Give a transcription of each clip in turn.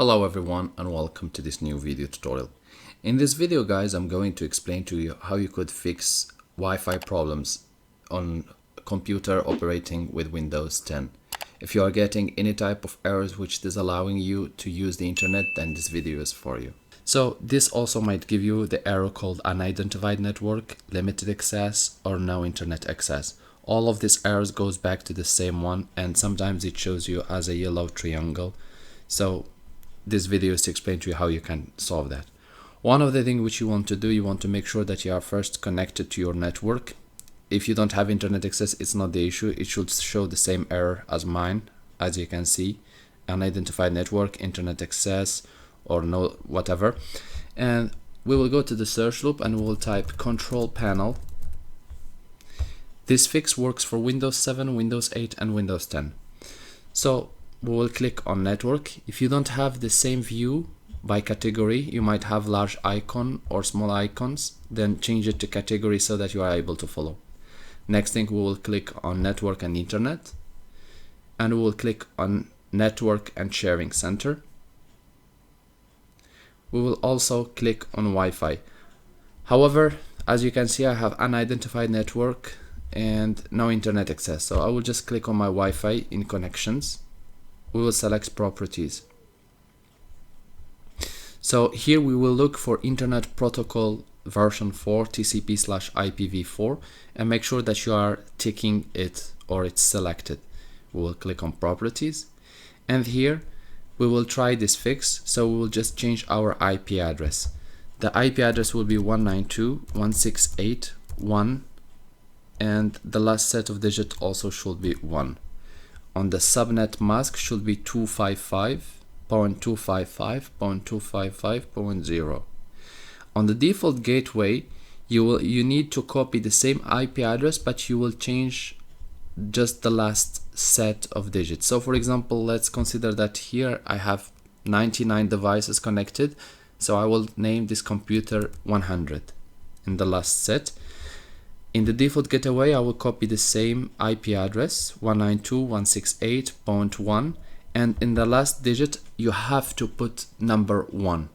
Hello everyone and welcome to this new video tutorial. In this video guys, I'm going to explain to you how you could fix Wi-Fi problems on a computer operating with Windows 10. If you are getting any type of errors which is allowing you to use the internet, then this video is for you. So this also might give you the error called unidentified network, limited access, or no internet access. All of these errors goes back to the same one, and sometimes it shows you as a yellow triangle. So this video is to explain to you how you can solve that. One of the things which you want to do, you want to make sure that you are first connected to your network. If you don't have internet access, it's not the issue. It should show the same error as mine, as you can see, unidentified network, internet access, or no whatever. And we will go to the search loop and we will type control panel. This fix works for Windows 7, Windows 8 and Windows 10. So we will click on network. If you don't have the same view by category, you might have large icon or small icons, then change it to category so that you are able to follow. Next thing, we will click on network and internet, and we will click on network and sharing center. We will also click on Wi-Fi. However, as you can see, I have unidentified network and no internet access, so I will just click on my Wi-Fi in connections. We will select properties. So here we will look for Internet Protocol version 4 TCP/IPv4 and make sure that you are ticking it or it's selected. We will click on properties, and here we will try this fix. So we will just change our IP address. The IP address will be 192.168.1, and the last set of digits also should be 1. On the subnet mask should be 255.255.255.0. On the default gateway, you need to copy the same IP address, but you will change just the last set of digits. So for example, let's consider that here I have 99 devices connected, so I will name this computer 100 in the last set. In the default gateway, I will copy the same IP address 192.168.1, and in the last digit you have to put number 1.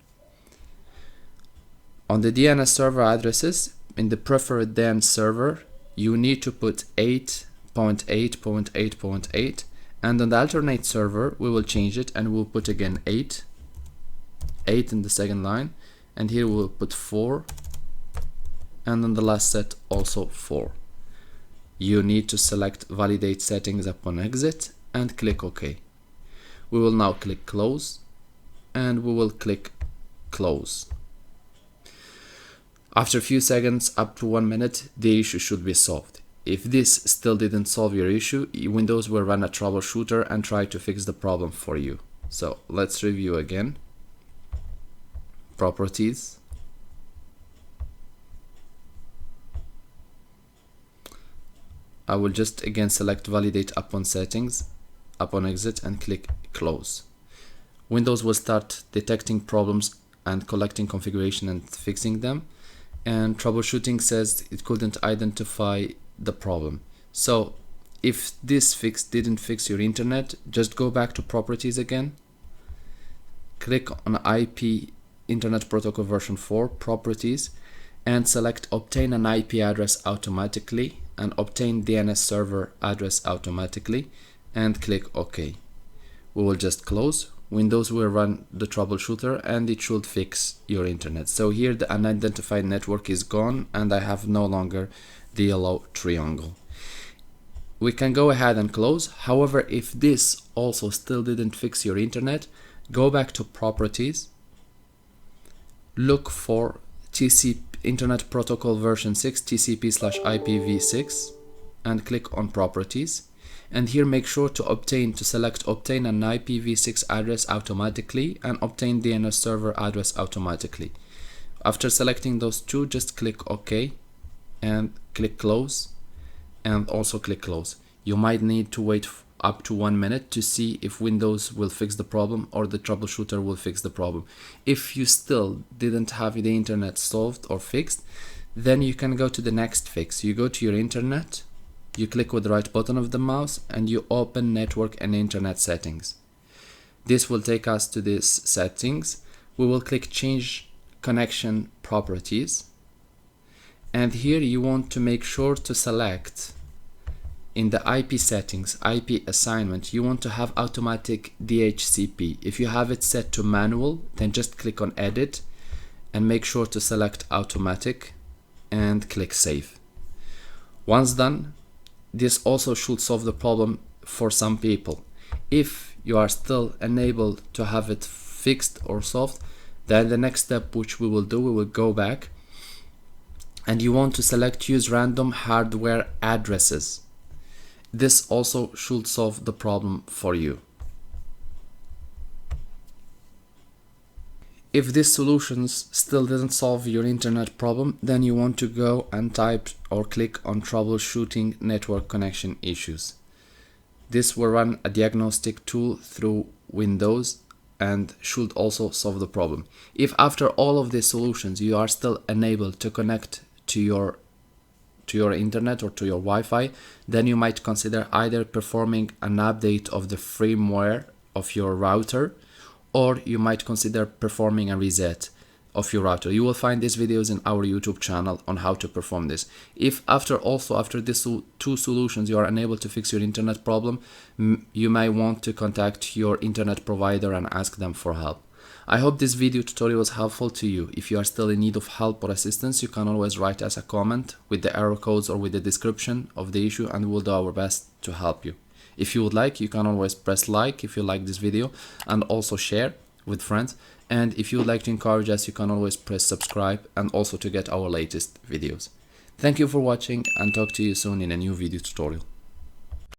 On the DNS server addresses, in the preferred DNS server, you need to put 8.8.8.8, and on the alternate server we will change it and we'll put again 8 in the second line, and here we'll put 4, and on the last set also 4. You need to select validate settings upon exit and click OK. We will now click close, and we will click close. After a few seconds, up to 1 minute, the issue should be solved. If this still didn't solve your issue, Windows will run a troubleshooter and try to fix the problem for you. So let's review again. Properties. I will just again select validate upon settings, upon exit, and click close. Windows will start detecting problems and collecting configuration and fixing them, and troubleshooting says it couldn't identify the problem. So if this fix didn't fix your internet, just go back to properties again, click on IP Internet Protocol version 4 properties, and select obtain an IP address automatically and obtain DNS server address automatically, and click OK. We will just close. Windows will run the troubleshooter and it should fix your internet. So here the unidentified network is gone and I have no longer the yellow triangle. We can go ahead and close. However, if this also still didn't fix your internet, go back to properties, look for TCP Internet Protocol version 6 TCP/IPv6 and click on properties, and here make sure to select obtain an IPv6 address automatically and obtain DNS server address automatically. After selecting those two, just click OK and click close, and also click close. You might need to wait up to 1 minute to see if Windows will fix the problem or the troubleshooter will fix the problem. If you still didn't have the internet solved or fixed, then you can go to the next fix. You go to your internet, you click with the right button of the mouse, and you open network and internet settings. This will take us to this settings. We will click change connection properties, and here you want to make sure to select in the IP settings, IP assignment, you want to have automatic DHCP. If you have it set to manual, then just click on edit and make sure to select automatic and click save. Once done, this also should solve the problem for some people. If you are still unable to have it fixed or solved, then the next step which we will do, we will go back and you want to select use random hardware addresses. This also should solve the problem for you. If these solutions still didn't solve your internet problem, then you want to go and type or click on troubleshooting network connection issues. This will run a diagnostic tool through Windows and should also solve the problem. If after all of these solutions you are still unable to connect to your internet or to your Wi-Fi, then you might consider either performing an update of the firmware of your router, or you might consider performing a reset of your router. You will find these videos in our YouTube channel on how to perform this. If after these two solutions you are unable to fix your internet problem, you may want to contact your internet provider and ask them for help. I hope this video tutorial was helpful to you. If you are still in need of help or assistance, you can always write us a comment with the error codes or with the description of the issue, and we'll do our best to help you. If you would like, you can always press like if you like this video, and also share with friends. And if you would like to encourage us, you can always press subscribe and also to get our latest videos. Thank you for watching, and talk to you soon in a new video tutorial.